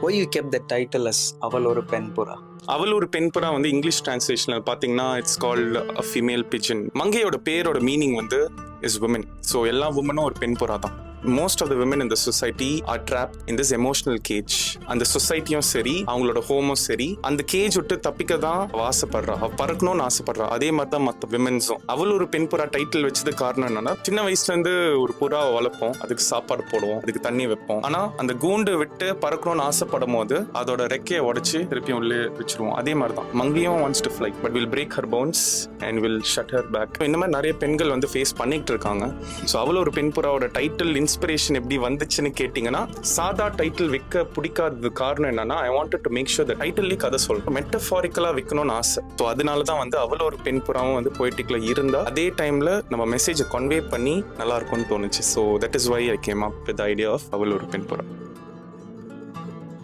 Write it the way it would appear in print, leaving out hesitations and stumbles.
Why you kept the title as அவள் ஒரு பெண் புறா? அவள் ஒரு பெண் புறா வந்து இங்கிலீஷ் டிரான்ஸ்லேஷன்ல பாத்தீங்கன்னா it's called a female pigeon. மங்கையோட பேரோட மீனிங் வந்து இஸ் உமன். ஸோ எல்லா உமனும் ஒரு பெண் புறா தான். Most of the women in the society are trapped in this emotional cage. அந்த சொசைட்டியும் சரி, அவங்களோட ஹோமும் சரி, அந்த கேஜ் விட்டு தப்பிக்க தான் ஆசைப்படுறா, பறக்கணும்னு ஆசைப்படுறா. அதே மாதிரி தான் மற்ற விமன்ஸும். அவள் ஒரு பெண் புறா டைட்டில் வச்சது காரணம் என்னன்னா, சின்ன வயசுல இருந்து ஒரு புறாவை வளர்ப்போம், அதுக்கு சாப்பாடு போடுவோம், அதுக்கு தண்ணி வைப்போம். ஆனா அந்த கூண்டு விட்டு பறக்கணும்னு ஆசைப்படும் போது அதோட ரெக்கையை உடைச்சு திருப்பியும் உள்ளே வச்சிருவோம். அதே மாதிரி தான் மங்கையும் wants to fly, but will break her bones and will shut her back. இந்த மாதிரி நிறைய பெண்கள் வந்து ஃபேஸ் பண்ணிட்டு இருக்காங்க. ஸோ அவள் ஒரு பெண் புறாவோட டைட்டில் இன்ஸ்பிரேஷன் எப்படி வந்துச்சுன்னு கேட்டீங்கன்னா, சாதா டைட்டில் வைக்க பிடிக்காதது காரணம் என்னன்னா, I wanted to make sure the டைட்டில்லே கதை சொல்றேன், மெட்டஃபாரிக்கலா வைக்கணும்னு ஆசை. ஸோ அதனால தான் வந்து அவள் ஒரு பெண் புறாவும் வந்து போய்ட்டிக்ல இருந்தா அதே டைம்ல நம்ம மெசேஜை கன்வே பண்ணி நல்லா இருக்கும்னு தோணுச்சு. So that is why I came up with idea of அவள் ஒரு பெண் புறா.